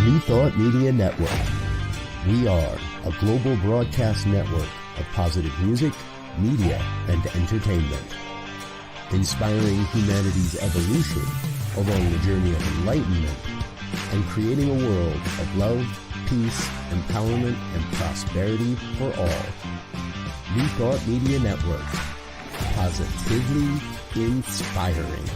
New Thought Media Network. We are a global broadcast network of positive music, media, and entertainment, inspiring humanity's evolution along the journey of enlightenment and creating a world of love, peace, empowerment, and prosperity for all. New Thought Media Network. Positively inspiring.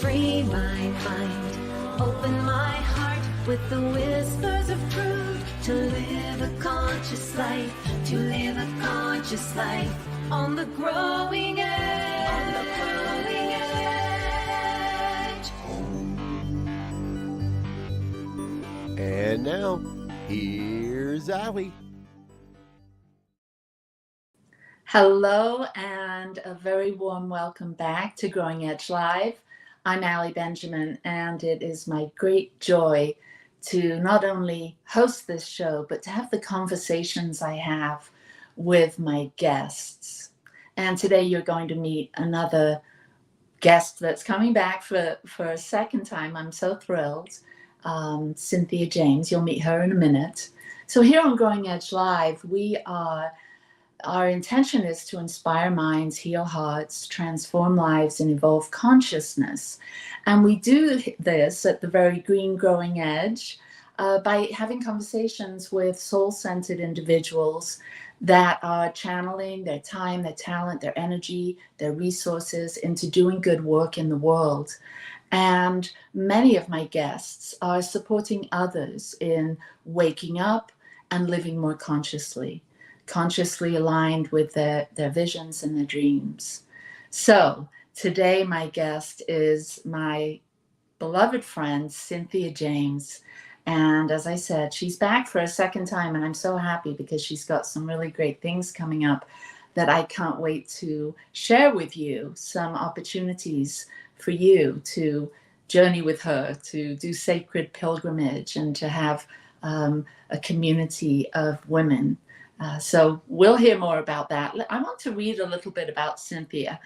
Free my mind, open my heart with the whispers of truth. To live a conscious life, to live a conscious life on the growing edge. On the growing edge. And now, here's Allie. Hello, and a very warm welcome back to Growing Edge Live. I'm Allie Benjamin, and it is my great joy to not only host this show, but to have the conversations I have with my guests. And today you're going to meet another guest that's coming back for a second time. I'm so thrilled. Cynthia James, you'll meet her in a minute. So here on Growing Edge Live, our intention is to inspire minds, heal hearts, transform lives, and evolve consciousness. And we do this at the very green growing edge by having conversations with soul-centered individuals that are channeling their time, their talent, their energy, their resources into doing good work in the world. And many of my guests are supporting others in waking up and living more consciously aligned with their visions and their dreams. So today my guest is my beloved friend, Cynthia James. And as I said, she's back for a second time, and I'm so happy because she's got some really great things coming up that I can't wait to share with you, some opportunities for you to journey with her, to do sacred pilgrimage, and to have a community of women. So we'll hear more about that. I want to read a little bit about Cynthia.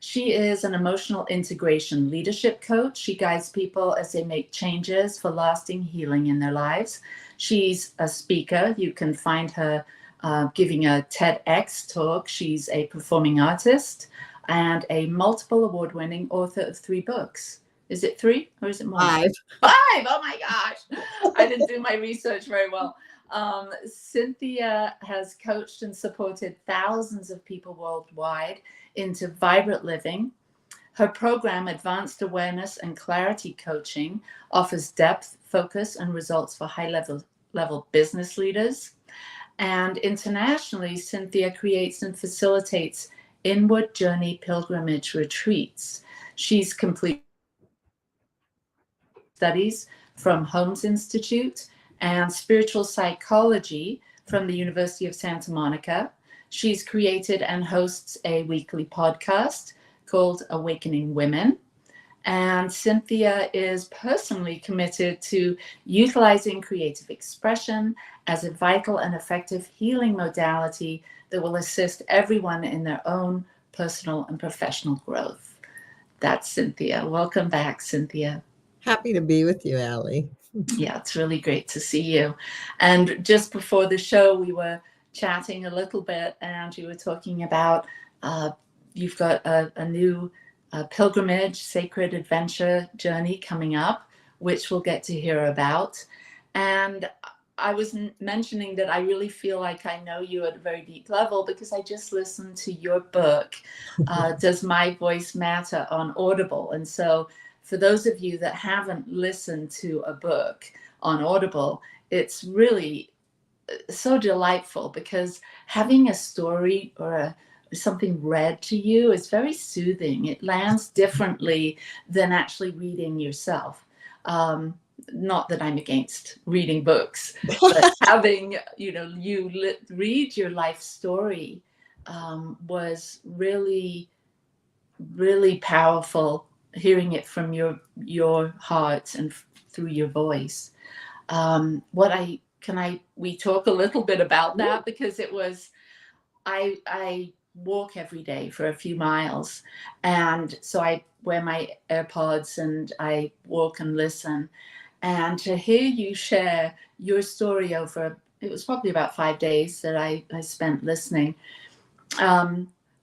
She is an emotional integration leadership coach. She guides people as they make changes for lasting healing in their lives. She's a speaker. You can find her giving a TEDx talk. She's a performing artist and a multiple award-winning author of 3 books. Is it 3 or is it more? 5. 5! Oh my gosh. I didn't do my research very well. Cynthia has coached and supported thousands of people worldwide into vibrant living. Her program, Advanced Awareness and Clarity Coaching, offers depth, focus, and results for high-level business leaders. And internationally, Cynthia creates and facilitates inward journey pilgrimage retreats. She's completed studies from Holmes Institute and spiritual psychology from the University of Santa Monica. She's created and hosts a weekly podcast called Awakening Women. And Cynthia is personally committed to utilizing creative expression as a vital and effective healing modality that will assist everyone in their own personal and professional growth. That's Cynthia. Welcome back, Cynthia. Happy to be with you, Allie. Yeah, it's really great to see you. And just before the show, we were chatting a little bit, and you were talking about you've got a new pilgrimage, sacred adventure journey coming up, which we'll get to hear about. And I was mentioning that I really feel like I know you at a very deep level because I just listened to your book, Does My Voice Matter, on Audible. And so for those of you that haven't listened to a book on Audible, it's really so delightful because having a story or something read to you is very soothing. It lands differently than actually reading yourself. Not that I'm against reading books, but having, you read your life story was really, really powerful. Hearing it from your heart and through your voice. We talk a little bit about that because it was, I walk every day for a few miles. And so I wear my AirPods and I walk and listen. And to hear you share your story over, it was probably about 5 days that I spent listening.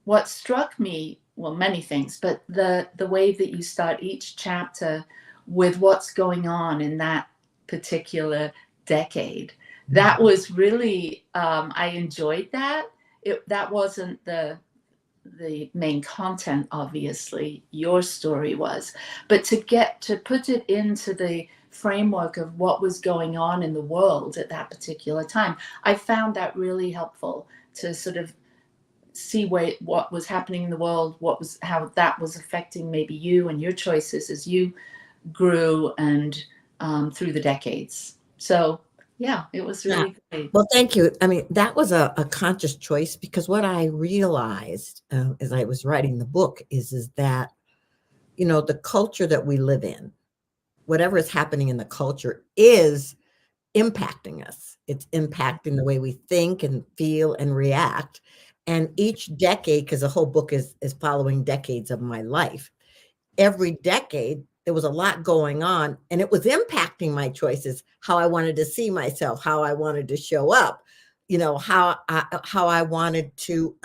What struck me, well, many things, but the way that you start each chapter with what's going on in that particular decade, that was really, I enjoyed that. That wasn't the main content, obviously, your story was, but to get to put it into the framework of what was going on in the world at that particular time, I found that really helpful to sort of see what was happening in the world, how that was affecting maybe you and your choices as you grew and through the decades. So yeah, it was really great. Well, thank you. I mean, that was a conscious choice, because what I realized as I was writing the book is that, the culture that we live in, whatever is happening in the culture is impacting us. It's impacting the way we think and feel and react. And each decade, because the whole book is following decades of my life, every decade, there was a lot going on, and it was impacting my choices, how I wanted to see myself, how I wanted to show up, how I wanted to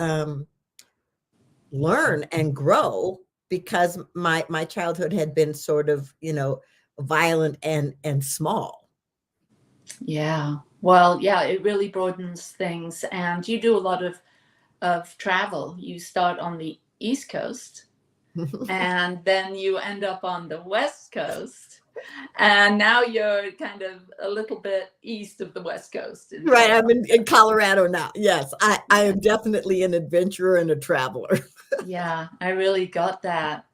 learn and grow, because my childhood had been sort of, violent and small. Yeah. Well, yeah, it really broadens things. And you do a lot of travel. You start on the East Coast and then you end up on the West Coast. And now you're kind of a little bit east of the West Coast. Right. I'm in Colorado now. Yes, I am definitely an adventurer and a traveler. Yeah, I really got that.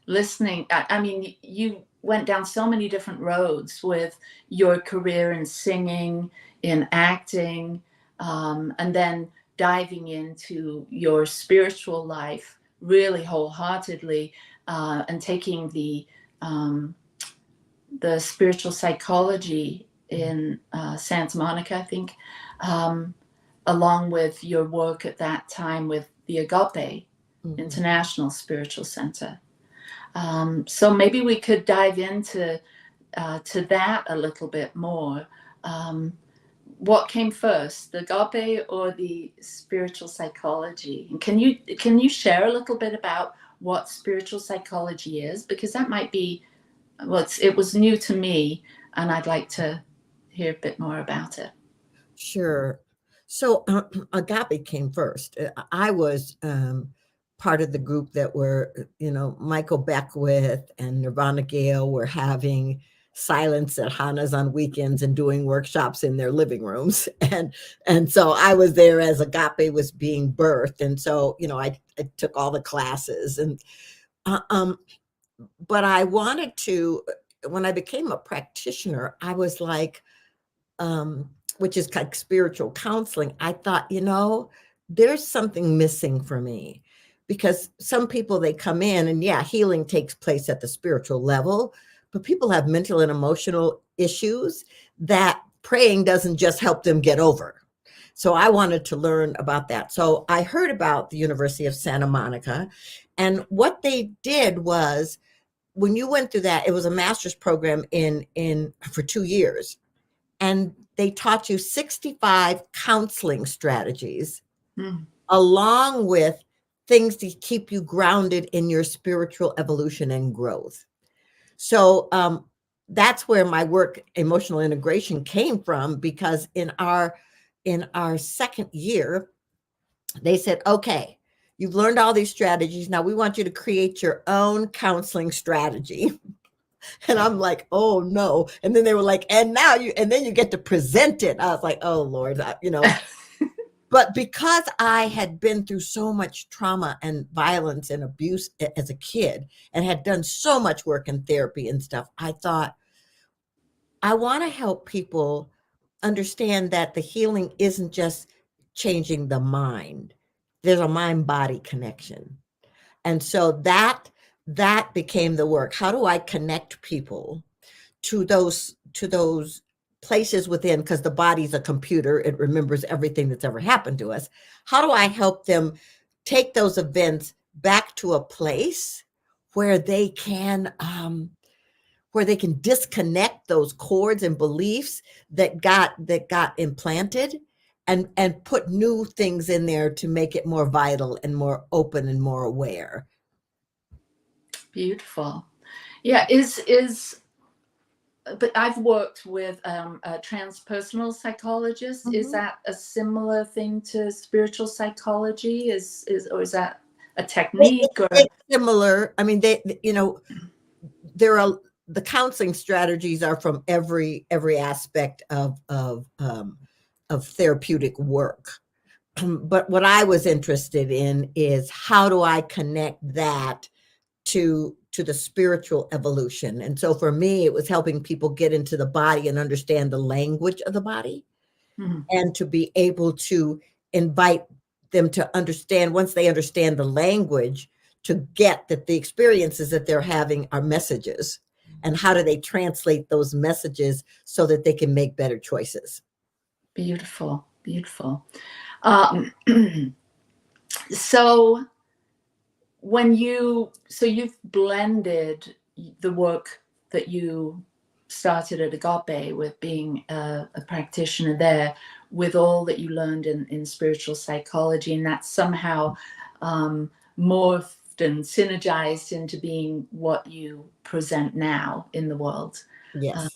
Listening, I mean, you went down so many different roads with your career in singing, in acting, and then diving into your spiritual life really wholeheartedly, and taking the spiritual psychology in Santa Monica, I think, along with your work at that time with the Agape International Spiritual Center. So maybe we could dive into to that a little bit more. What came first, the Agape or the spiritual psychology? And can you share a little bit about what spiritual psychology is? Because that might be, well, it was new to me, and I'd like to hear a bit more about it. Sure. So Agape came first. I was part of the group that were, Michael Beckwith and Nirvana Gale were having silent sadhanas on weekends and doing workshops in their living rooms. And so I was there as Agape was being birthed. And so, I took all the classes. And but I wanted to, when I became a practitioner, I was like, which is like spiritual counseling, I thought, there's something missing for me, because some people, they come in and healing takes place at the spiritual level, but people have mental and emotional issues that praying doesn't just help them get over. So I wanted to learn about that. So I heard about the University of Santa Monica, and what they did was, when you went through that, it was a master's program in for 2 years. And they taught you 65 counseling strategies, along with things to keep you grounded in your spiritual evolution and growth. So that's where my work, emotional integration, came from, because in our second year, they said, okay, you've learned all these strategies. Now we want you to create your own counseling strategy. And I'm like, oh no. And then they were like, and then you get to present it. I was like, oh Lord, But because I had been through so much trauma and violence and abuse as a kid, and had done so much work in therapy and stuff, I thought, I want to help people understand that the healing isn't just changing the mind. There's a mind-body connection. And so that became the work. How do I connect people to those places within, because the body's a computer, it remembers everything that's ever happened to us. How do I help them take those events back to a place where they can disconnect those cords and beliefs that got implanted, and put new things in there to make it more vital and more open and more aware. Beautiful. Yeah, but I've worked with a transpersonal psychologist. Mhm. Is that a similar thing to spiritual psychology? Or is that a technique? Or It's similar. I mean, there are, the counseling strategies are from every aspect of therapeutic work. But what I was interested in is, how do I connect that to the spiritual evolution? And so for me, it was helping people get into the body and understand the language of the body, and to be able to invite them to understand, once they understand the language, to get that the experiences that they're having are messages, and how do they translate those messages so that they can make better choices. Beautiful, beautiful. So you've blended the work that you started at Agape with being a practitioner there with all that you learned in spiritual psychology, and that somehow morphed and synergized into being what you present now in the world. Yes.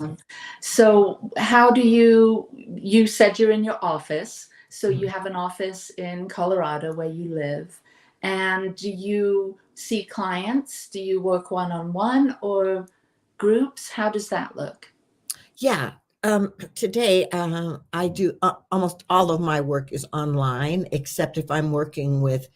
So how do you said you're in your office, so you have an office in Colorado where you live, and do you see clients? Do you work one-on-one or groups? How does that look? Yeah. Today, I do almost all of my work is online, except if I'm working with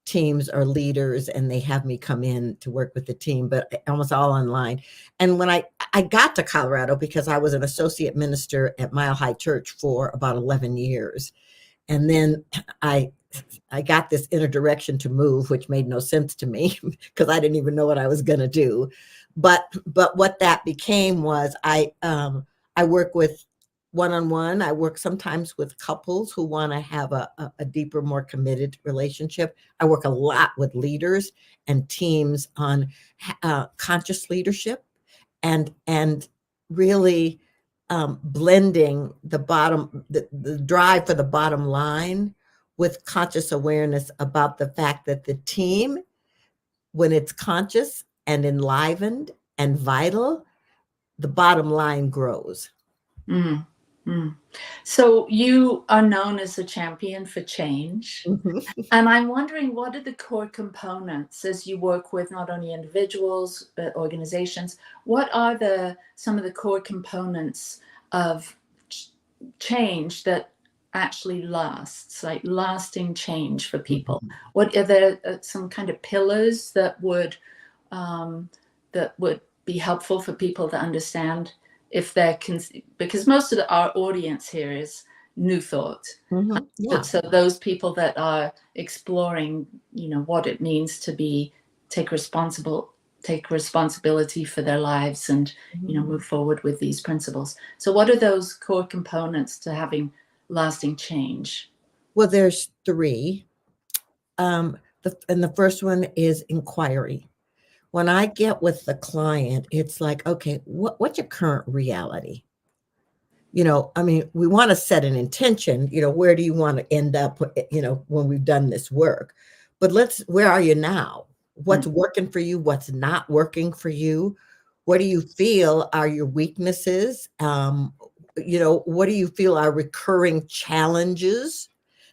teams or leaders and they have me come in to work with the team, but almost all online. And when I got to Colorado, because I was an associate minister at Mile High Church for about 11 years. And then I got this inner direction to move, which made no sense to me because I didn't even know what I was going to do. But what that became was, I work with one-on-one. I work sometimes with couples who want to have a deeper, more committed relationship. I work a lot with leaders and teams on conscious leadership, and really blending the drive for the bottom line with conscious awareness about the fact that the team, when it's conscious and enlivened and vital, the bottom line grows. Mm, mm. So you are known as a champion for change. And I'm wondering, what are the core components as you work with not only individuals, but organizations? What are some of the core components of change that actually lasts, like lasting change for people? What are there some kind of pillars that would be helpful for people to understand, if they're because most of our audience here is New Thought. Yeah. So those people that are exploring, what it means to take responsibility for their lives and, move forward with these principles. So what are those core components to having lasting change? Well, there's three. And the first one is inquiry. When I get with the client, it's like, okay, what's your current reality? I mean, we want to set an intention, where do you want to end up, when we've done this work? But where are you now? What's working for you? What's not working for you? What do you feel are your weaknesses? What do you feel are recurring challenges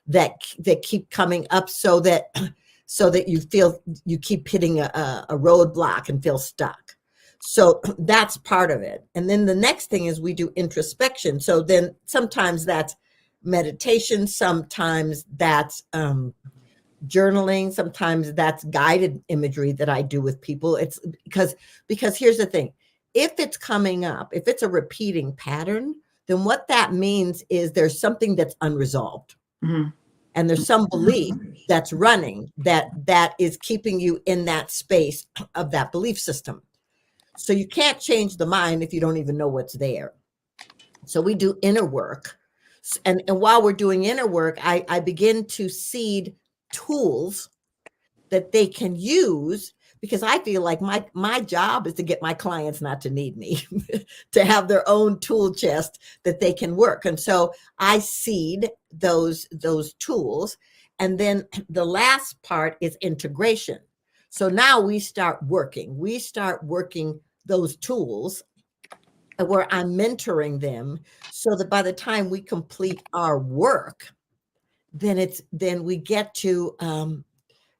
that keep coming up, so that you feel you keep hitting a roadblock and feel stuck? So that's part of it. And then the next thing is we do introspection. So then sometimes that's meditation, sometimes that's journaling, sometimes that's guided imagery that I do with people. It's because here's the thing. If it's coming up, if it's a repeating pattern, then what that means is there's something that's unresolved. And there's some belief that's running that is keeping you in that space of that belief system. So you can't change the mind if you don't even know what's there. So we do inner work. And while we're doing inner work, I begin to seed tools that they can use, because I feel like my job is to get my clients not to need me, to have their own tool chest that they can work. And so I seed those tools. And then the last part is integration. So now we start working those tools where I'm mentoring them, so that by the time we complete our work, then we get to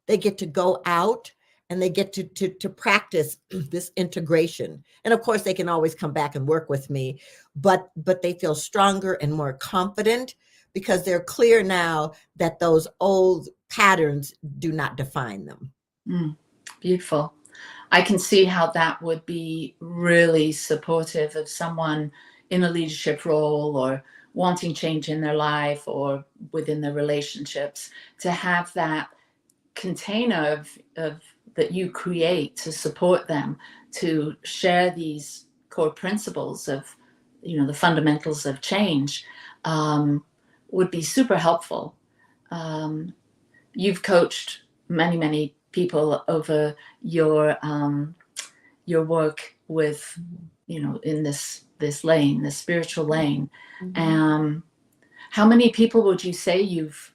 they get to go out and they get to practice this integration. And of course, they can always come back and work with me, but they feel stronger and more confident, because they're clear now that those old patterns do not define them. Beautiful. I can see how that would be really supportive of someone in a leadership role or wanting change in their life or within their relationships, to have that container of that you create to support them, to share these core principles of, the fundamentals of change, would be super helpful. You've coached many people over your work with, in this lane, this spiritual lane. How many people would you say you've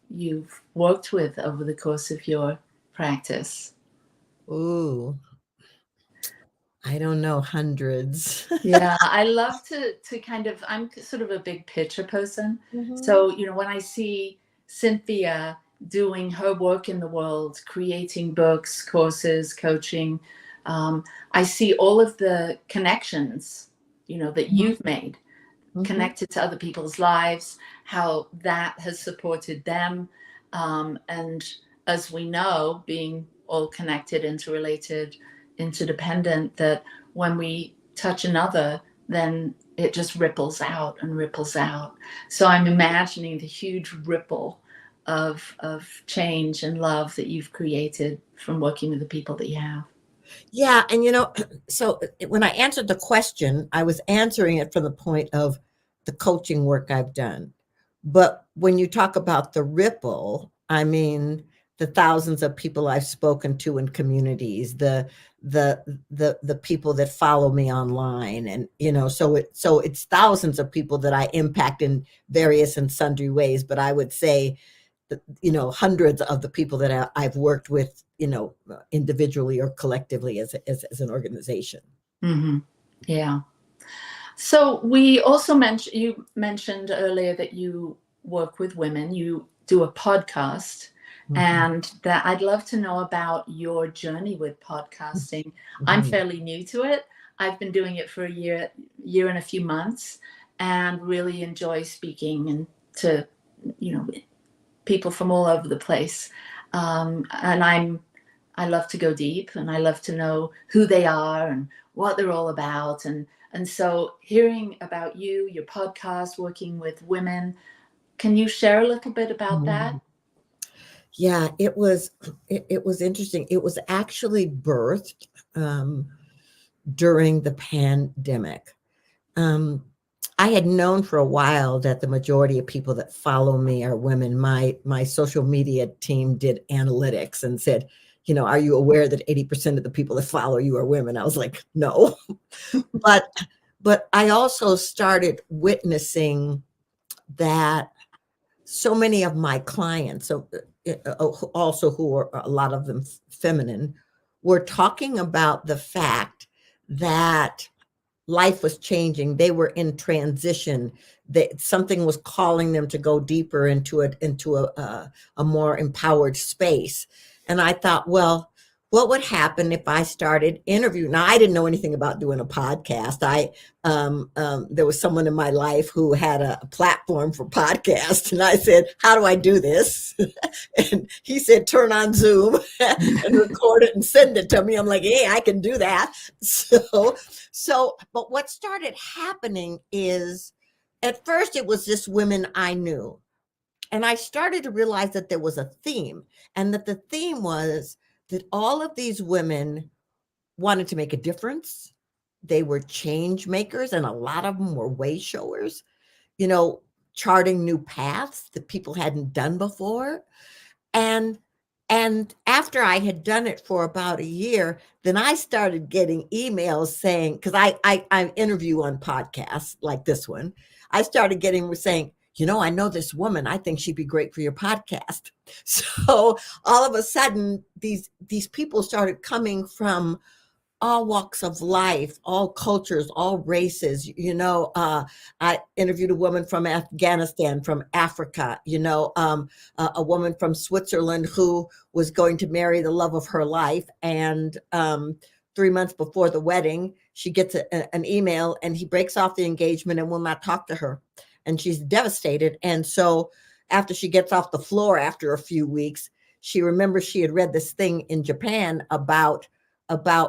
worked with over the course of your practice? Ooh, I don't know, hundreds. Yeah, I love to kind of, I'm sort of a big picture person. So, when I see Cynthia doing her work in the world, creating books, courses, coaching, I see all of the connections, that you've made, connected to other people's lives, how that has supported them. And as we know, being all connected, interrelated, interdependent, that when we touch another, then it just ripples out and ripples out. So I'm imagining the huge ripple of change and love that you've created from working with the people that you have. Yeah. And, so when I answered the question, I was answering it from the point of the coaching work I've done. But when you talk about the ripple, I mean, the thousands of people I've spoken to in communities, the people that follow me online, and so it's thousands of people that I impact in various and sundry ways. But I would say that, hundreds of the people that I've worked with, individually or collectively as an organization. Yeah. So we also you mentioned earlier that you work with women. You do a podcast. And that I'd love to know about your journey with podcasting. I'm fairly new to it. I've been doing it for a year and a few months, and really enjoy speaking and to, people from all over the place. And I love to go deep, and I love to know who they are and what they're all about. And so hearing about you, your podcast, working with women, can you share a little bit about that? Yeah, it was interesting. It was actually birthed during the pandemic. I had known for a while that the majority of people that follow me are women. My social media team did analytics and said, are you aware that 80% of the people that follow you are women? I was like, no. But I also started witnessing that so many of my clients, also who are a lot of them feminine, were talking about the fact that life was changing. They were in transition. That something was calling them to go deeper into a more empowered space. And I thought, well, what would happen if I started interviewing? Now, I didn't know anything about doing a podcast. There was someone in my life who had a platform for podcasts, and I said, how do I do this? And he said, turn on Zoom and record it and send it to me. I'm like, hey, I can do that. But what started happening is, at first it was just women I knew. And I started to realize that there was a theme, and that the theme was that all of these women wanted to make a difference. They were change makers, and a lot of them were way showers. charting new paths that people hadn't done before. And after I had done it for about a year, then I started getting emails saying, because I interview on podcasts like this one, I started getting saying, I know this woman, I think she'd be great for your podcast. So all of a sudden, these people started coming from all walks of life, all cultures, all races. I interviewed a woman from Afghanistan, from Africa, a woman from Switzerland who was going to marry the love of her life. And 3 months before the wedding, she gets an email and he breaks off the engagement and will not talk to her. And she's devastated. And so after she gets off the floor after a few weeks, she remembers she had read this thing in Japan about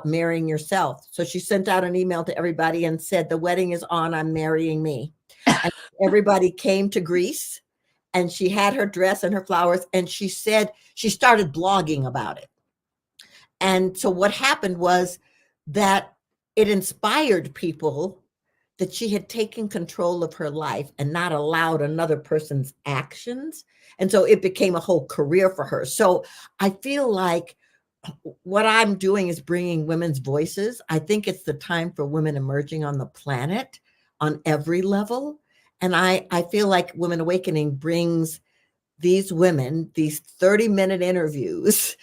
marrying yourself. So she sent out an email to everybody and said, the wedding is on, I'm marrying me. And everybody came to Greece and she had her dress and her flowers. And she said, she started blogging about it. And so what happened was that it inspired people that she had taken control of her life and not allowed another person's actions. And so it became a whole career for her. So I feel like what I'm doing is bringing women's voices. I think it's the time for women emerging on the planet on every level. And I feel like Women Awakening brings these women, these 30-minute interviews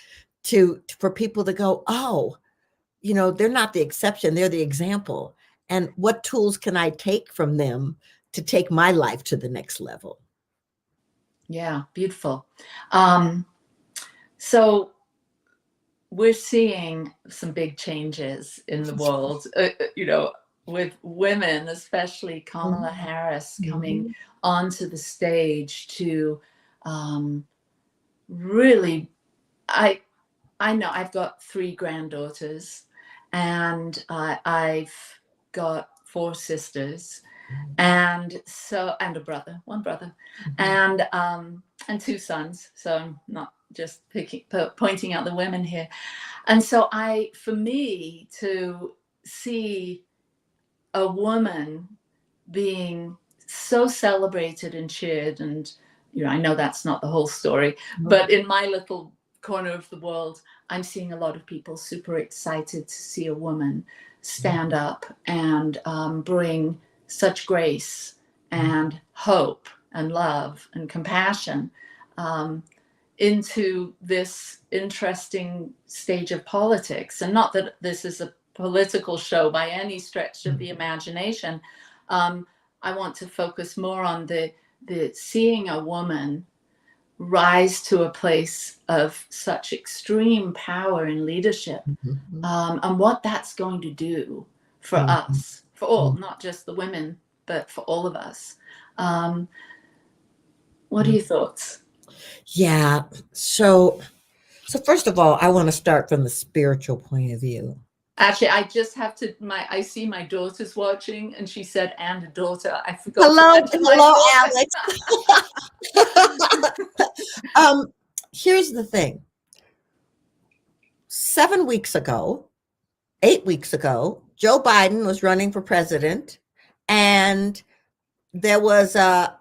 for people to go, oh, they're not the exception, they're the example. And what tools can I take from them to take my life to the next level? Yeah, beautiful. So we're seeing some big changes in the world, with women, especially Kamala Harris coming onto the stage to really, I know I've got 3 granddaughters and I've got 4 sisters and a brother, one brother, and 2 sons. So I'm not just pointing out the women here. And so for me to see a woman being so celebrated and cheered, and I know that's not the whole story, but in my little corner of the world, I'm seeing a lot of people super excited to see a woman stand up and bring such grace and hope and love and compassion into this interesting stage of politics. And not that this is a political show by any stretch of the imagination. I want to focus more on the seeing a woman rise to a place of such extreme power and leadership, and what that's going to do for us, for all, not just the women, but for all of us. What are your thoughts? Yeah. So first of all, I want to start from the spiritual point of view. Actually, I just have to, I see my daughter's watching and she said, and a daughter. I forgot. Hello, Alex. Here's the thing. 8 weeks ago, Joe Biden was running for president, and there was a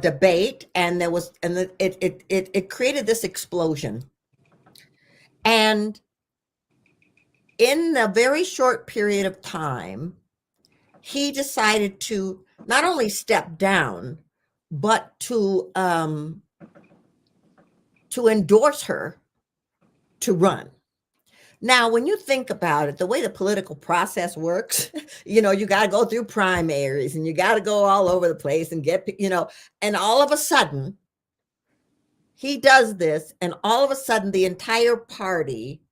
debate, and it created this explosion. And in a very short period of time, he decided to not only step down, but to endorse her to run. Now, when you think about it, the way the political process works, you got to go through primaries and you got to go all over the place and get, and all of a sudden he does this, and all of a sudden the entire party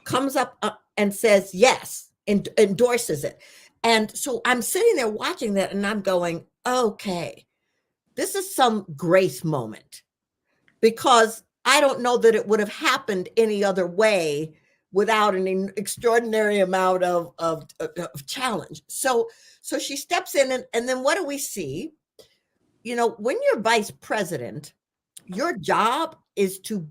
comes up and says yes, and endorses it. And so I'm sitting there watching that and I'm going, okay, this is some grace moment, because I don't know that it would have happened any other way without an extraordinary amount of challenge. So she steps in, and then what do we see? When you're vice president, your job is to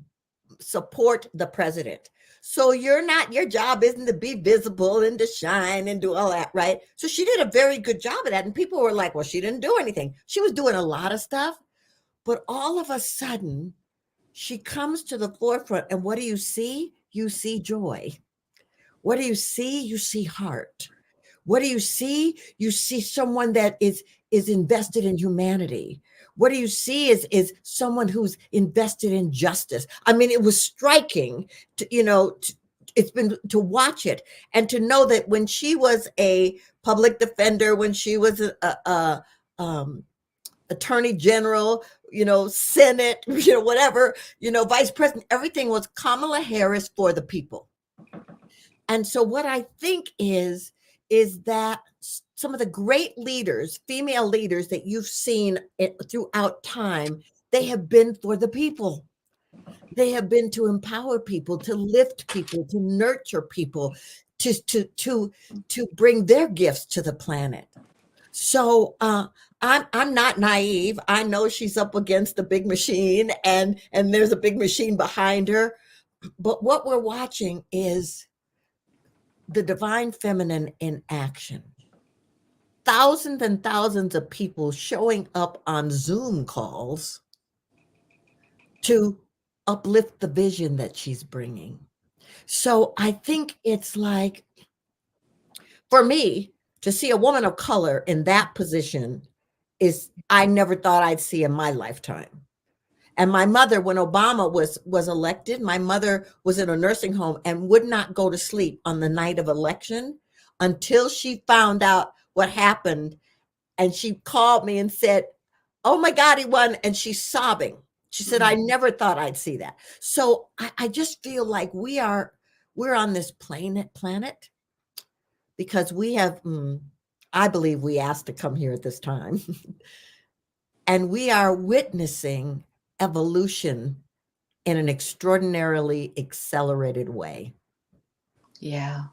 support the president. So your job isn't to be visible and to shine and do all that, right? So she did a very good job of that. And people were like, well, she didn't do anything. She was doing a lot of stuff. But all of a sudden, she comes to the forefront. And what do you see? You see joy. What do you see? You see heart. What do you see? You see someone that is invested in humanity. What do you see is someone who's invested in justice. I mean, it was striking it's been to watch it and to know that when she was a public defender, when she was a attorney general, Senate, whatever, vice president, everything was Kamala Harris for the people. And so what I think is that some of the great leaders, female leaders that you've seen throughout time, they have been for the people. They have been to empower people, to lift people, to nurture people, to bring their gifts to the planet. So I'm not naive. I know she's up against a big machine, and there's a big machine behind her. But what we're watching is the divine feminine in action. Thousands and thousands of people showing up on Zoom calls to uplift the vision that she's bringing. So I think it's like, for me, to see a woman of color in that position I never thought I'd see in my lifetime. And my mother, when Obama was elected, my mother was in a nursing home and would not go to sleep on the night of election until she found out what happened. And she called me and said, oh my God, he won. And she's sobbing. She said, I never thought I'd see that. So I just feel like we're on this planet because we have, I believe we asked to come here at this time. And we are witnessing evolution in an extraordinarily accelerated way. Yeah.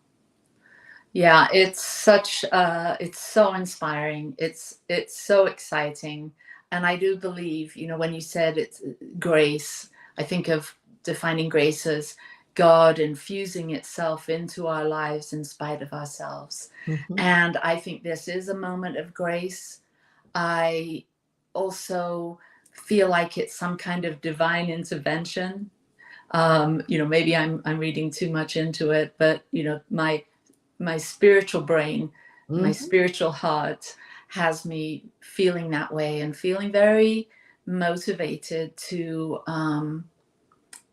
It's so inspiring. It's so exciting. And I do believe, when you said it's grace, I think of defining grace as God infusing itself into our lives in spite of ourselves. Mm-hmm. And I think this is a moment of grace. I also feel like it's some kind of divine intervention. Maybe I'm reading too much into it, but my spiritual brain, mm-hmm. my spiritual heart has me feeling that way and feeling very motivated to,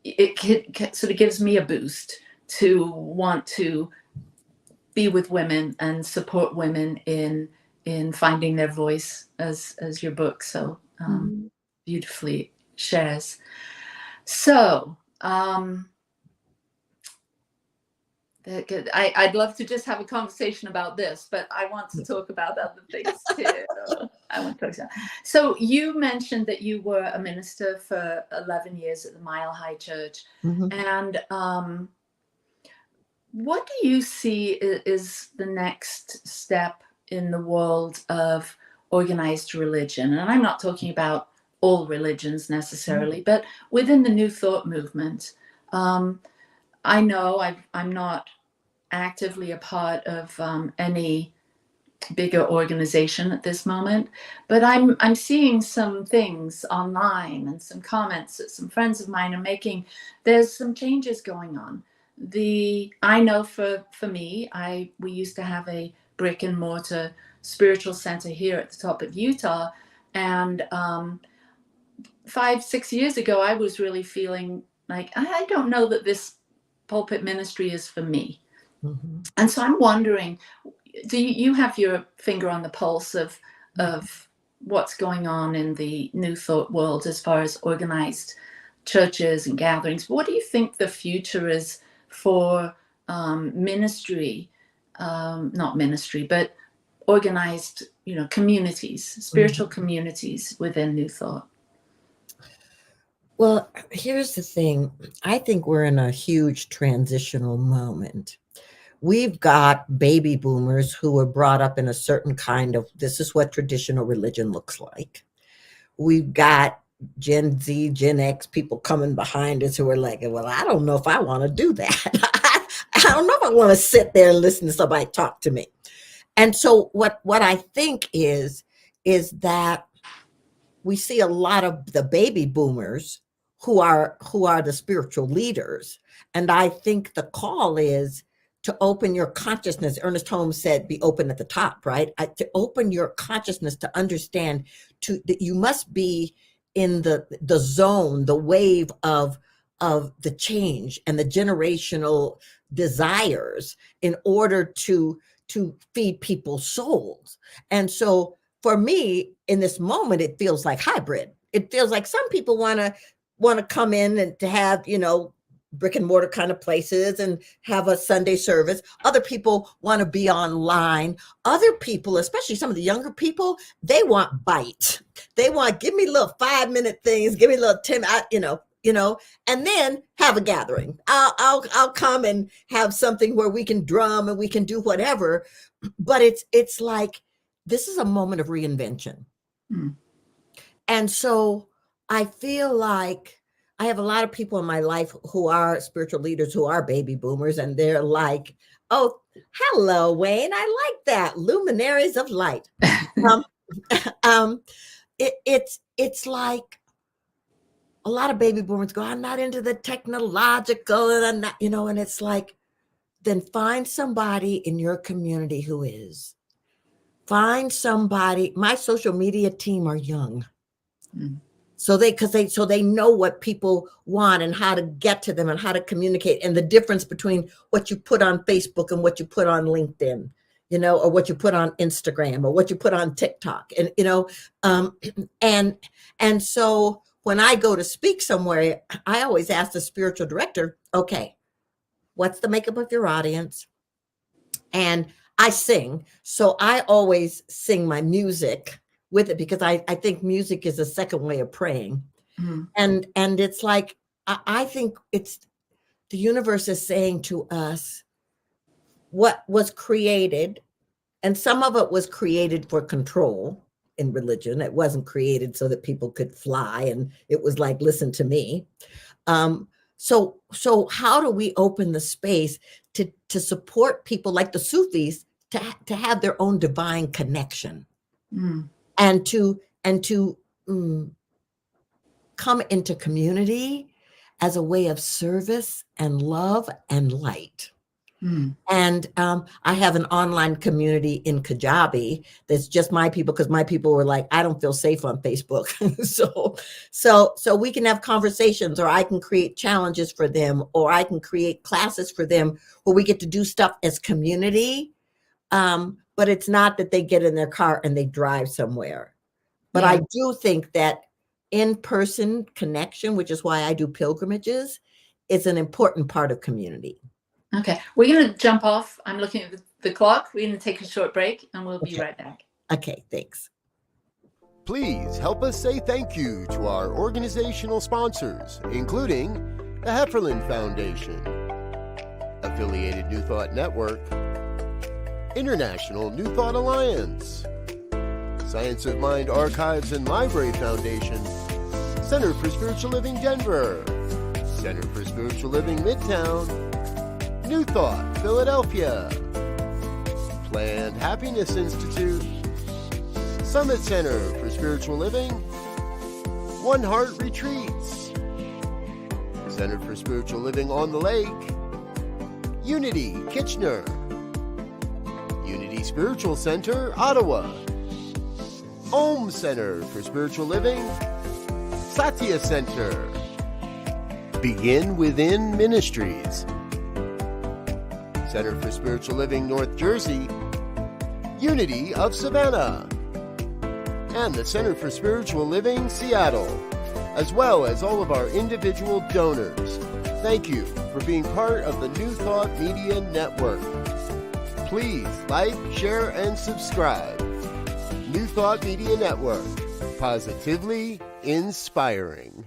it sort of gives me a boost to want to be with women and support women in finding their voice, as your book so beautifully shares. So I'd love to just have a conversation about this, but I want to talk about other things too. So you mentioned that you were a minister for 11 years at the Mile High Church. Mm-hmm. And what do you see is the next step in the world of organized religion? And I'm not talking about all religions necessarily, but within the New Thought movement. I know I'm not actively a part of any bigger organization at this moment, but I'm seeing some things online and some comments that some friends of mine are making. There's some changes going on. I know for me, we used to have a brick and mortar spiritual center here at the top of Utah, and 5-6 years ago, I was really feeling like I don't know that this pulpit ministry is for me. Mm-hmm. And so I'm wondering, do you have your finger on the pulse of what's going on in the New Thought world as far as organized churches and gatherings? What do you think the future is for ministry, not ministry, but organized, communities, spiritual mm-hmm. communities within New Thought? Well, here's the thing. I think we're in a huge transitional moment. We've got baby boomers who were brought up in a certain kind of, this is what traditional religion looks like. We've got Gen Z, Gen X people coming behind us who are like, well, I don't know if I want to do that. I don't know if I want to sit there and listen to somebody talk to me. And so what I think is that we see a lot of the baby boomers who are the spiritual leaders. And I think the call is to open your consciousness. Ernest Holmes said, be open at the top, right? To open your consciousness, to understand that you must be in the zone, the wave of the change and the generational desires in order to feed people's souls. And so for me, in this moment, it feels like hybrid. It feels like some people want to come in and to have, brick and mortar kind of places and have a Sunday service. Other people want to be online. Other people, especially some of the younger people, they want bites. They want, give me little 5-minute things, give me a little 10, and then have a gathering. I'll come and have something where we can drum and we can do whatever. But it's like, this is a moment of reinvention. And so I feel like I have a lot of people in my life who are spiritual leaders, who are baby boomers, and they're like, oh, hello, Wayne. I like that. Luminaries of light. It's like a lot of baby boomers go, I'm not into the technological, and I'm not, and it's like, then find somebody in your community who is. Find somebody. My social media team are young. So they know what people want and how to get to them and how to communicate, and the difference between what you put on Facebook and what you put on LinkedIn, or what you put on Instagram or what you put on TikTok. And, and so when I go to speak somewhere, I always ask the spiritual director, okay, what's the makeup of your audience? And I sing. So I always sing my music with it, because I think music is a second way of praying. And it's like, I think it's the universe is saying to us what was created, and some of it was created for control in religion. It wasn't created so that people could fly, and it was like, listen to me. So how do we open the space to support people like the Sufis to have their own divine connection? And to come into community as a way of service and love and light. And I have an online community in Kajabi that's just my people, because my people were like, I don't feel safe on Facebook. so we can have conversations, or I can create challenges for them, or I can create classes for them where we get to do stuff as community. But it's not that they get in their car and they drive somewhere. But I do think that in-person connection, which is why I do pilgrimages, is an important part of community. Okay, we're going to jump off. I'm looking at the clock. We're going to take a short break, and we'll be right back. Okay, thanks. Please help us say thank you to our organizational sponsors, including the Hefferland Foundation, Affiliated New Thought Network, International New Thought Alliance, Science of Mind Archives and Library Foundation, Center for Spiritual Living Denver, Center for Spiritual Living Midtown, New Thought Philadelphia, Planned Happiness Institute, Summit Center for Spiritual Living, One Heart Retreats, Center for Spiritual Living on the Lake, Unity Kitchener, Unity Spiritual Center, Ottawa, Holmes Center for Spiritual Living, Satya Center, Begin Within Ministries, Center for Spiritual Living, North Jersey, Unity of Savannah, and the Center for Spiritual Living, Seattle, as well as all of our individual donors. Thank you for being part of the New Thought Media Network. Please like, share, and subscribe. New Thought Media Network, positively inspiring.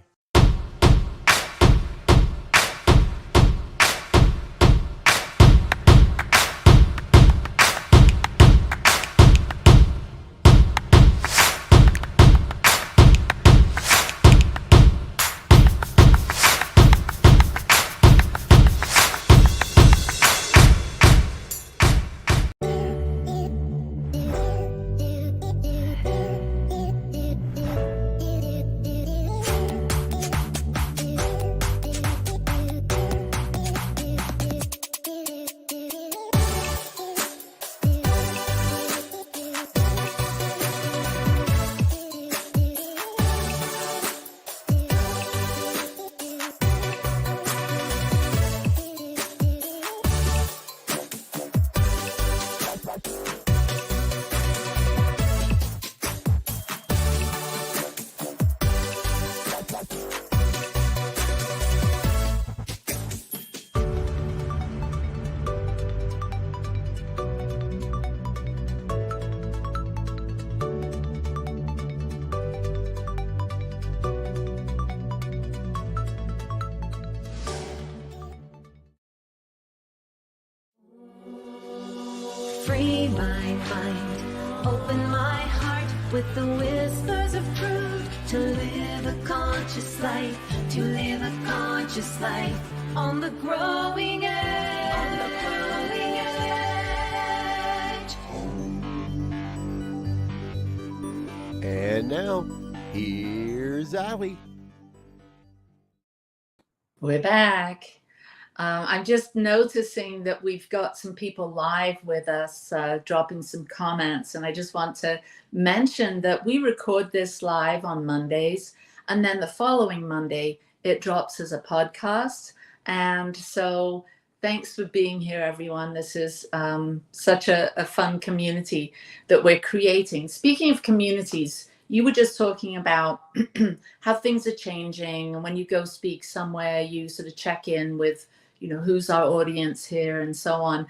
free my mind, open my heart with the whispers of truth, to live a conscious life, to live a conscious life on the growing edge. On the growing edge. And now, here's Ali. We're back. I'm just noticing that we've got some people live with us, dropping some comments. And I just want to mention that we record this live on Mondays. And then the following Monday, it drops as a podcast. And so thanks for being here, everyone. This is such a fun community that we're creating. Speaking of communities, you were just talking about how things are changing. And when you go speak somewhere, you sort of check in with, who's our audience here and so on.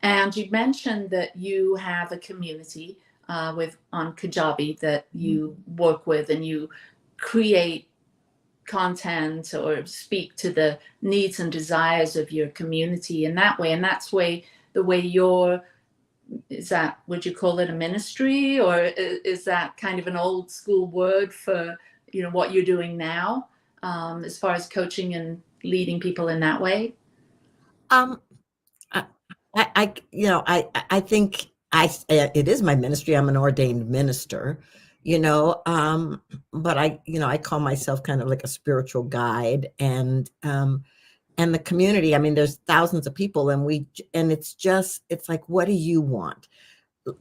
And you mentioned that you have a community on Kajabi that you work with, and you create content or speak to the needs and desires of your community in that way. And that's the way would you call it a ministry, or is that kind of an old school word for, what you're doing now, as far as coaching and leading people in that way? I think it is my ministry. I'm an ordained minister, but I call myself kind of like a spiritual guide, and the community. I mean, there's thousands of people, and it's like, what do you want?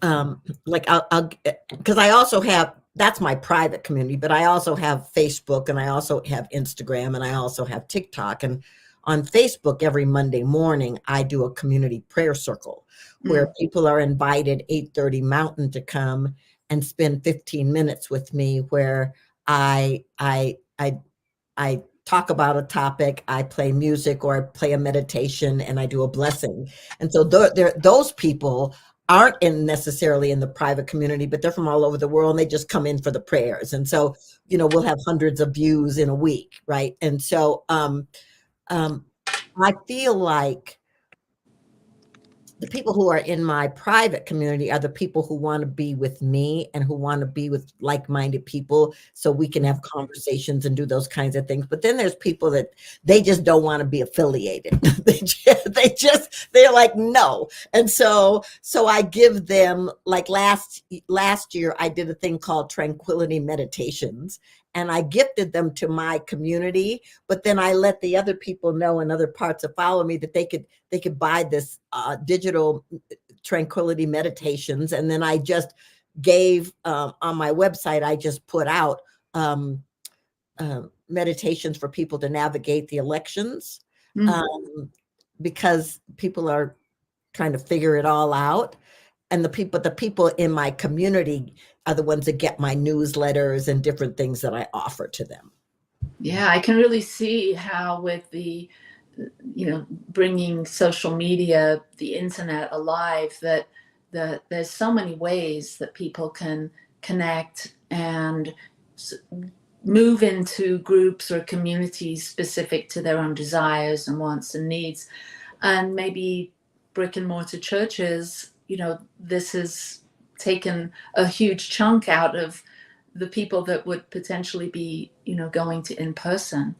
Like I'll because I also have, that's my private community, but I also have Facebook, and I also have Instagram, and I also have TikTok. And on Facebook, every Monday morning, I do a community prayer circle where people are invited 8:30 Mountain to come and spend 15 minutes with me, where I talk about a topic, I play music, or I play a meditation, and I do a blessing. And so those people aren't necessarily in the private community, but they're from all over the world, and they just come in for the prayers. And so, we'll have hundreds of views in a week, right? And so I feel like the people who are in my private community are the people who want to be with me and who want to be with like-minded people, so we can have conversations and do those kinds of things. But then there's people that they just don't want to be affiliated. They're like, no. And so I give them, like last year, I did a thing called Tranquility Meditations, and I gifted them to my community, but then I let the other people know in other parts of Follow Me that they could buy this digital tranquility meditations. And then I just gave on my website, I just put out meditations for people to navigate the elections, because people are trying to figure it all out. And the people in my community are the ones that get my newsletters and different things that I offer to them. Yeah, I can really see how with the, bringing social media, the internet alive, that there's so many ways that people can connect and move into groups or communities specific to their own desires and wants and needs. And maybe brick and mortar churches, this has taken a huge chunk out of the people that would potentially be, going to in person.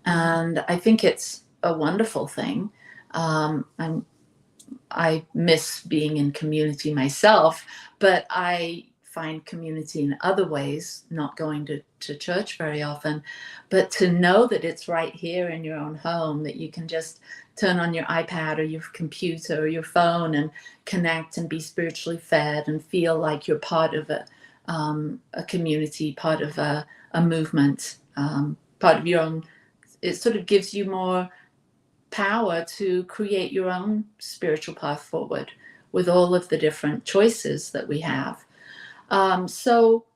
And I think it's a wonderful thing. I miss being in community myself, but I find community in other ways, not going to church very often, but to know that it's right here in your own home, that you can just turn on your iPad or your computer or your phone and connect and be spiritually fed and feel like you're part of a community, part of a movement, part of your own. It sort of gives you more power to create your own spiritual path forward with all of the different choices that we have. So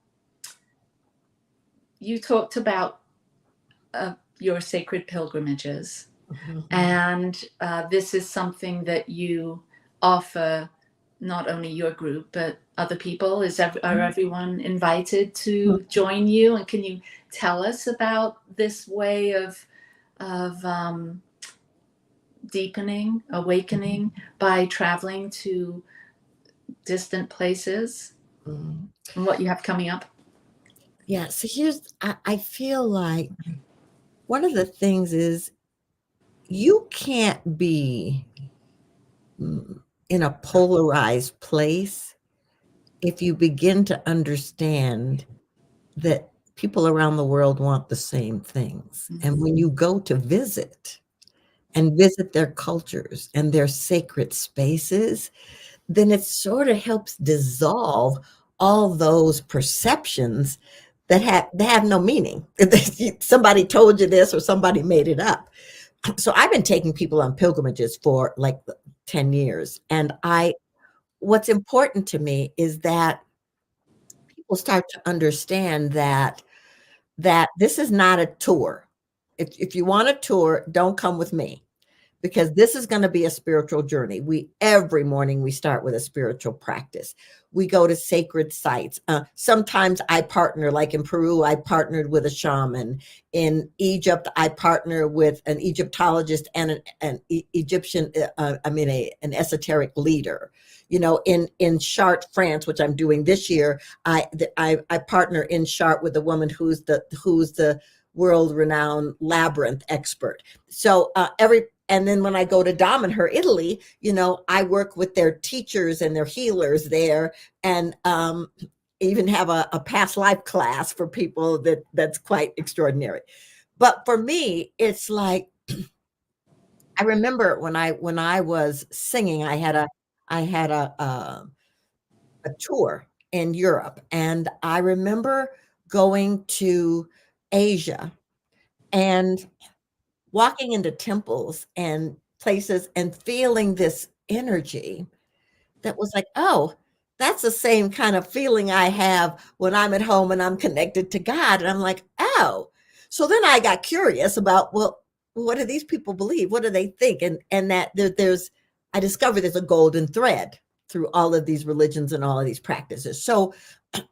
you talked about your sacred pilgrimages, and this is something that you offer not only your group, but other people. Are everyone invited to join you? And can you tell us about this way of deepening, awakening by traveling to distant places Mm. and what you have coming up? Yeah. So I feel like one of the things is you can't be in a polarized place if you begin to understand that people around the world want the same things. And when you go to visit and visit their cultures and their sacred spaces, then it sort of helps dissolve all those perceptions that have no meaning. Somebody told you this or somebody made it up. So I've been taking people on pilgrimages for like 10 years. And what's important to me is that people start to understand that this is not a tour. If you want a tour, don't come with me, because this is going to be a spiritual journey. Every morning we start with a spiritual practice. We go to sacred sites. Sometimes I partner, like in Peru, I partnered with a shaman. In Egypt, I partner with an Egyptologist and an Egyptian, an esoteric leader. You know, in Chartres, France, which I'm doing this year, I partner in Chartres with a woman who's the world-renowned labyrinth expert. So and then when I go to Dominiher, Italy, you know, I work with their teachers and their healers there, and even have a past life class for people that's quite extraordinary. But for me, it's like, I remember when I was singing, I had a tour in Europe, and I remember going to Asia and walking into temples and places and feeling this energy that was like, oh, that's the same kind of feeling I have when I'm at home and I'm connected to God. And I'm like, oh. So then I got curious about, well, what do these people believe? What do they think? And that I discovered there's a golden thread through all of these religions and all of these practices. So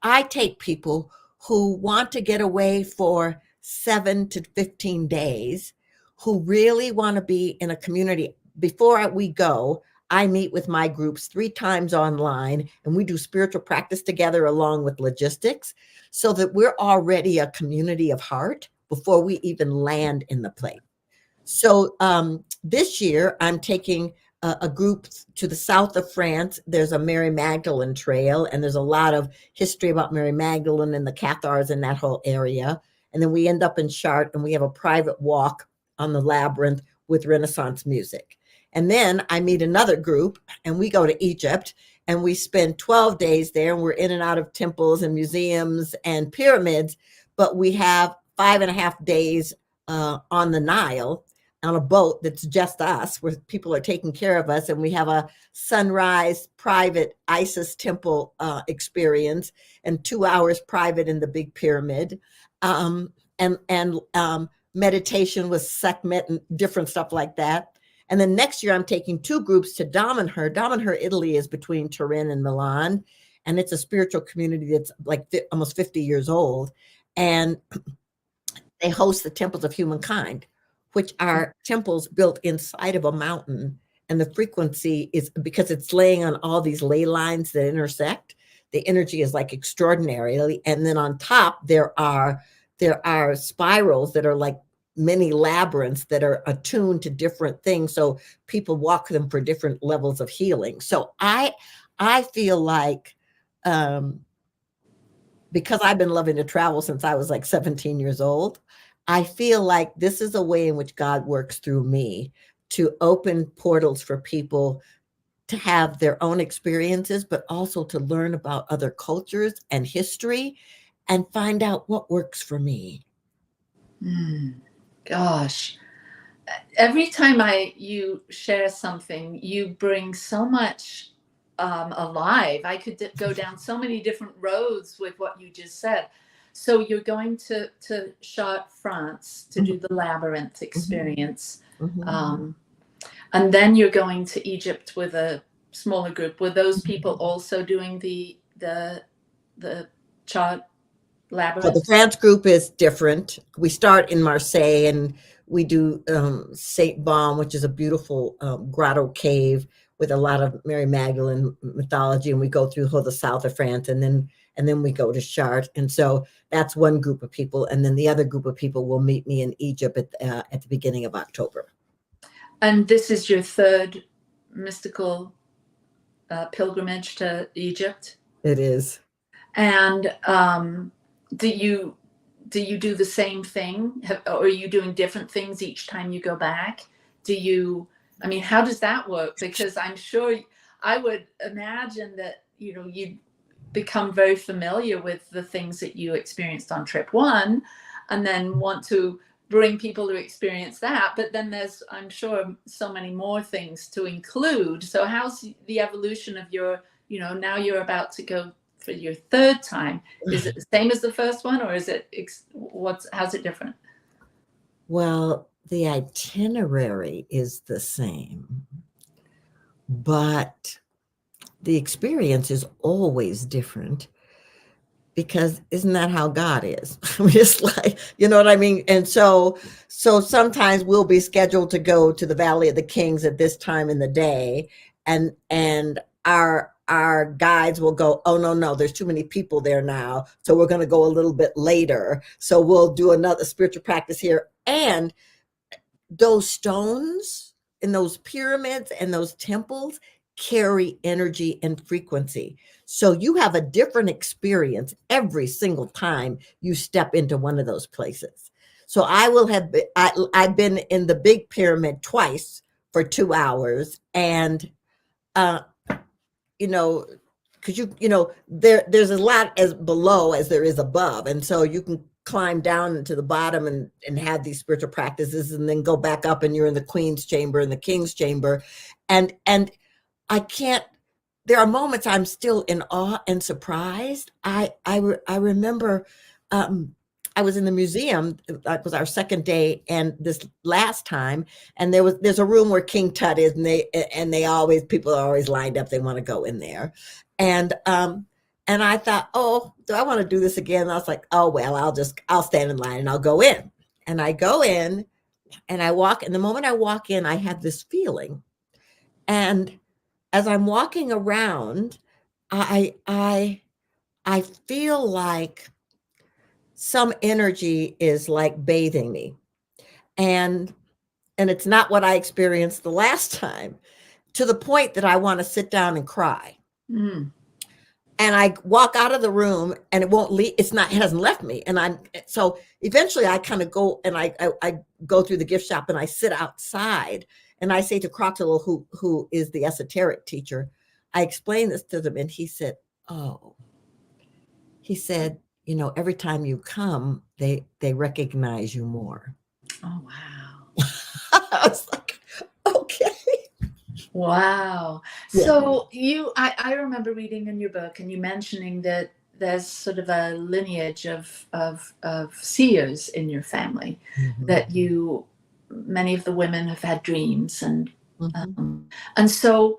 I take people who want to get away for 7 to 15 days, who really want to be in a community. Before we go, I meet with my groups 3 times online, and we do spiritual practice together along with logistics, so that we're already a community of heart before we even land in the place. So this year, I'm taking a group to the south of France. There's a Mary Magdalene trail, and there's a lot of history about Mary Magdalene and the Cathars in that whole area. And then we end up in Chartres, and we have a private walk on the labyrinth with Renaissance music. And then I meet another group, and we go to Egypt, and we spend 12 days there, and we're in and out of temples and museums and pyramids, but we have 5.5 days on the Nile on a boat that's just us, where people are taking care of us, and we have a sunrise private Isis temple experience, and 2 hours private in the big pyramid, and meditation with Sekhmet and different stuff like that. And then next year, I'm taking 2 groups to Dominiher. Dominiher, Italy is between Turin and Milan. And it's a spiritual community that's like almost 50 years old. And they host the temples of humankind, which are temples built inside of a mountain. And the frequency is, because it's laying on all these ley lines that intersect, the energy is like extraordinary. And then on top, there are spirals that are like many labyrinths that are attuned to different things. So people walk them for different levels of healing. So I feel like, because I've been loving to travel since I was like 17 years old, I feel like this is a way in which God works through me to open portals for people to have their own experiences, but also to learn about other cultures and history and find out what works for me. Gosh, every time you share something, you bring so much alive. I could go down so many different roads with what you just said. So you're going to Chartres, France, to do the labyrinth experience, and then you're going to Egypt with a smaller group. Were those people also doing the Chartres labyrinth? So the France group is different. We start in Marseille, and we do Saint Baume, which is a beautiful grotto cave with a lot of Mary Magdalene mythology, and we go through the south of France, and then we go to Chartres. And so that's one group of people. And then the other group of people will meet me in Egypt at the beginning of October. And this is your third mystical pilgrimage to Egypt? It is. And do you do the same thing? Or are you doing different things each time you go back? I mean, how does that work? Because I'm sure, I would imagine that, you become very familiar with the things that you experienced on trip one, and then want to bring people to experience that. But then there's, I'm sure, so many more things to include. So how's the evolution of your, now you're about to go for your third time? Is it the same as the first one, or is it, how's it different? Well, the itinerary is the same, but the experience is always different, because isn't that how God is? I mean, it's like, you know what I mean? And so sometimes we'll be scheduled to go to the Valley of the Kings at this time in the day, and our guides will go, oh, no, there's too many people there now, so we're going to go a little bit later. So we'll do another spiritual practice here. And those stones in those pyramids and those temples carry energy and frequency. So you have a different experience every single time you step into one of those places. So I've been in the big pyramid twice for 2 hours, and because there's a lot as below as there is above, and so you can climb down into the bottom and have these spiritual practices, and then go back up, and you're in the Queen's chamber and the King's chamber, and I can't. There are moments I'm still in awe and surprised. I remember I was in the museum. That was our second day, and this last time, and there's a room where King Tut is, and people are always lined up. They want to go in there, and I thought, oh, do I want to do this again? And I was like, oh well, I'll stand in line and I'll go in, and I go in, and I walk. And the moment I walk in, I have this feeling, and as I'm walking around, I feel like some energy is like bathing me, and it's not what I experienced the last time, to the point that I want to sit down and cry. And I walk out of the room, and it won't leave. It hasn't left me. And so eventually I kind of go, and I go through the gift shop, and I sit outside, and I say to Croxel, who is the esoteric teacher, I explained this to them, and he said, every time you come, they recognize you more. Oh, wow. I was like, okay. Wow. Yeah. So I remember reading in your book, and you mentioning that there's sort of a lineage of seers in your family, that many of the women have had dreams, and so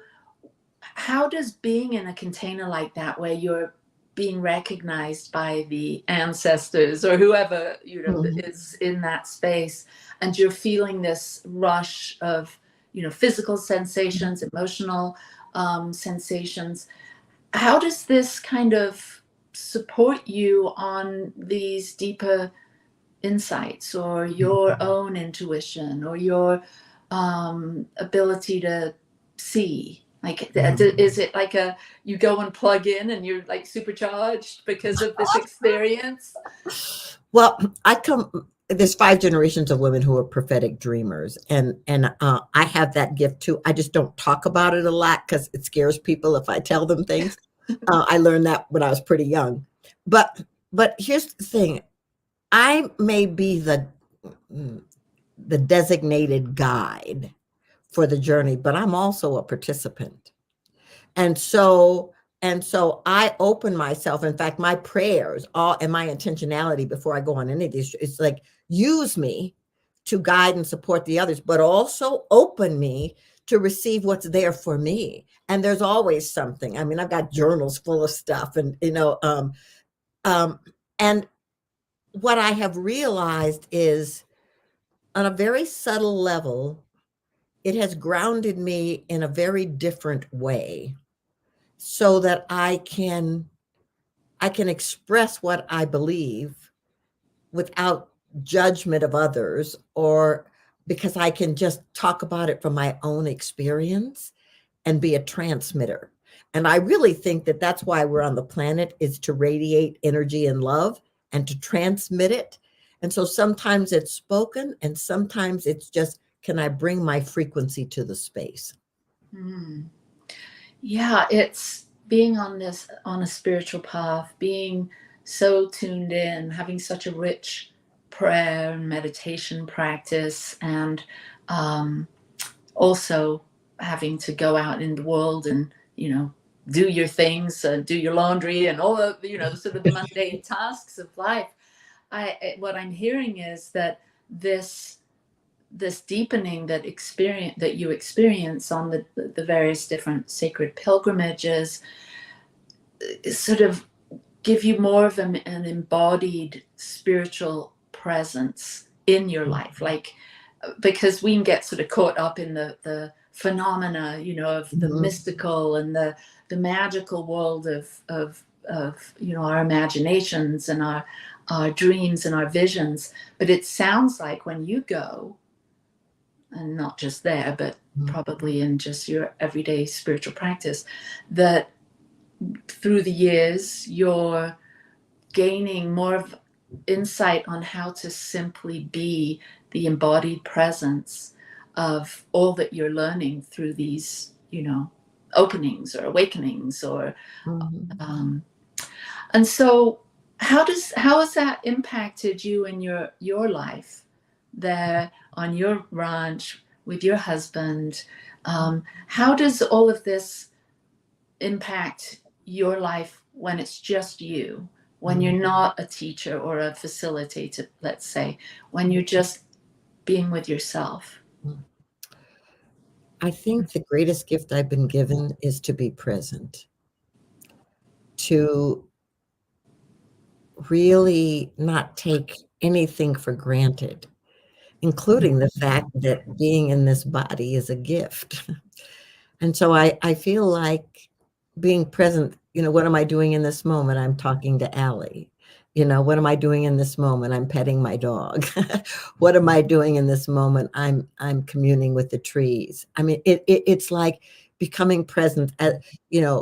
how does being in a container like that, where you're being recognized by the ancestors or whoever is in that space, and you're feeling this rush of physical sensations, emotional sensations, how does this kind of support you on these deeper insights, or your own intuition, or your ability to see? Like, is it like you go and plug in and you're like supercharged because of this experience? Well, there's 5 generations of women who are prophetic dreamers, and I have that gift too. I just don't talk about it a lot because it scares people if I tell them things. I learned that when I was pretty young. But here's the thing. I may be the designated guide for the journey, but I'm also a participant. And so I open myself. In fact, my prayers and my intentionality before I go on any of these, it's like, use me to guide and support the others, but also open me to receive what's there for me. And there's always something. I mean, I've got journals full of stuff, and and what I have realized is, on a very subtle level, it has grounded me in a very different way so that I can express what I believe without judgment of others, or because I can just talk about it from my own experience and be a transmitter. And I really think that that's why we're on the planet, is to radiate energy and love and to transmit it. And so sometimes it's spoken and sometimes it's just, can I bring my frequency to the space? Yeah, it's being on a spiritual path, being so tuned in, having such a rich prayer and meditation practice, and also having to go out in the world and, do your things, do your laundry and all of, the sort of the mundane tasks of life. What I'm hearing is that this deepening that you experience on the various different sacred pilgrimages sort of give you more of an embodied spiritual presence in your life, like, because we can get sort of caught up in the phenomena, of the mystical and the magical world of our imaginations and our dreams and our visions. But it sounds like when you go, and not just there, but probably in just your everyday spiritual practice, that through the years you're gaining more of insight on how to simply be the embodied presence of all that you're learning through these, openings or awakenings, or and so how has that impacted you in your life there on your ranch with your husband? How does all of this impact your life when it's just you, when you're not a teacher or a facilitator, let's say, when you're just being with yourself? I think the greatest gift I've been given is to be present, to really not take anything for granted, including the fact that being in this body is a gift. And so I feel like being present, what am I doing in this moment? I'm talking to Allie. What am I doing in this moment? I'm petting my dog. What am I doing in this moment? I'm communing with the trees. I mean, it's like becoming present.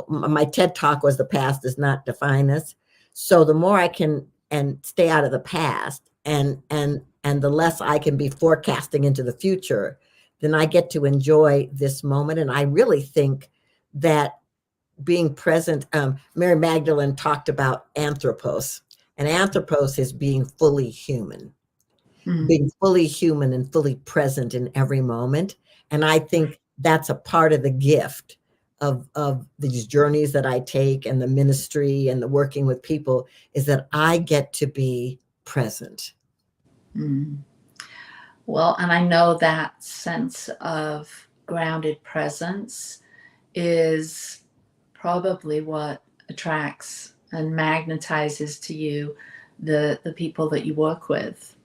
My TED talk was, the past does not define us. So the more I can and stay out of the past, and the less I can be forecasting into the future, then I get to enjoy this moment. And I really think that being present, Mary Magdalene talked about anthropos, and anthropos is being fully human, being fully human and fully present in every moment. And I think that's a part of the gift of these journeys that I take, and the ministry and the working with people, is that I get to be present. Well, and I know that sense of grounded presence is probably what attracts and magnetizes to you the people that you work with.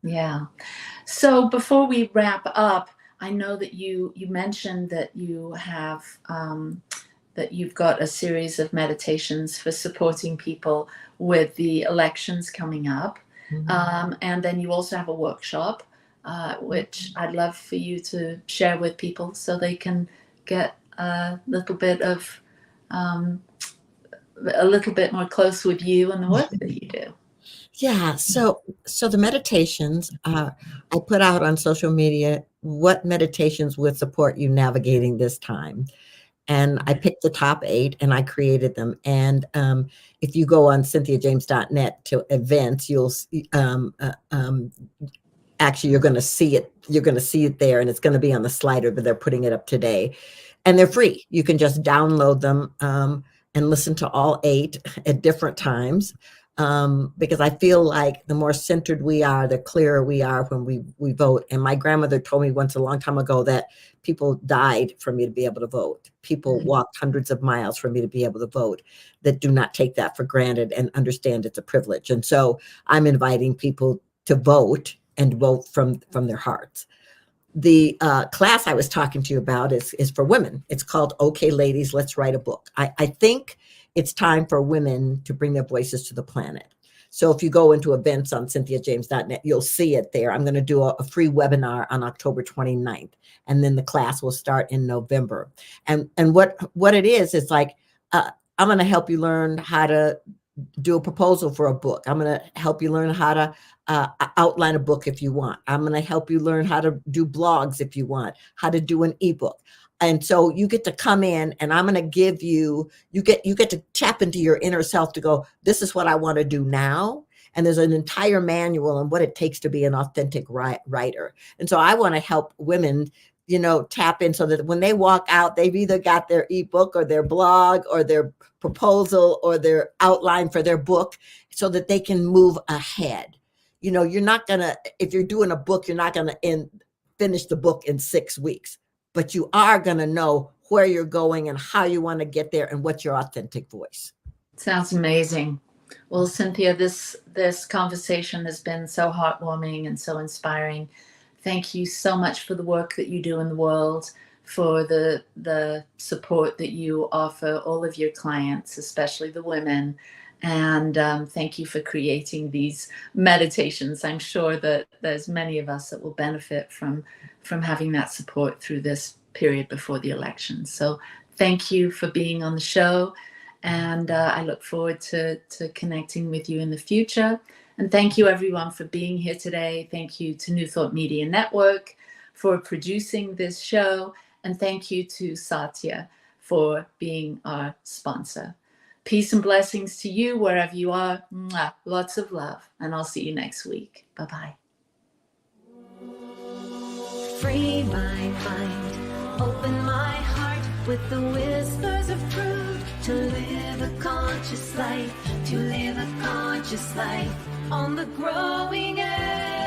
Yeah. So before we wrap up, I know that you mentioned that you have that you've got a series of meditations for supporting people with the elections coming up. And then you also have a workshop, which I'd love for you to share with people so they can get a little bit more close with you and the work that you do. Yeah. So the meditations, I put out on social media, what meditations would support you navigating this time. And I picked the top 8 and I created them. And if you go on cynthiajames.net to events, you'll actually, you're going to see it. You're going to see it there, and it's going to be on the slider, but they're putting it up today. And they're free. You can just download them and listen to all 8 at different times. Because I feel like the more centered we are, the clearer we are when we vote. And my grandmother told me once, a long time ago, that people died for me to be able to vote. People walked hundreds of miles for me to be able to vote, that do not take that for granted and understand it's a privilege. And so I'm inviting people to vote, and vote from their hearts. the class I was talking to you about is for women. It's called Okay, Ladies, Let's Write a Book. I think it's time for women to bring their voices to the planet. So if you go into events on cynthiajames.net, you'll see it there. I'm going to do a free webinar on October 29th, and then the class will start in November. And what it is, it's like, I'm going to help you learn how to do a proposal for a book. I'm going to help you learn how to outline a book if you want. I'm going to help you learn how to do blogs if you want, how to do an ebook. And so you get to come in, and I'm going to give you get to tap into your inner self to go, this is what I want to do now. And there's an entire manual on what it takes to be an authentic writer. And so I want to help women, tap in so that when they walk out, they've either got their ebook or their blog or their proposal or their outline for their book, so that they can move ahead. You're not going to, if you're doing a book, you're not going to finish the book in 6 weeks. But you are going to know where you're going and how you want to get there and what's your authentic voice. Sounds amazing. Well, Cynthia, this conversation has been so heartwarming and so inspiring. Thank you so much for the work that you do in the world, for the support that you offer all of your clients, especially the women. And thank you for creating these meditations. I'm sure that there's many of us that will benefit from having that support through this period before the election. So thank you for being on the show. And I look forward to connecting with you in the future. And thank you, everyone, for being here today. Thank you to New Thought Media Network for producing this show. And thank you to Satya for being our sponsor. Peace and blessings to you wherever you are. Mwah. Lots of love. And I'll see you next week. Bye-bye. Free my mind, open my heart with the whispers of truth. To live a conscious life, to live a conscious life on the growing edge.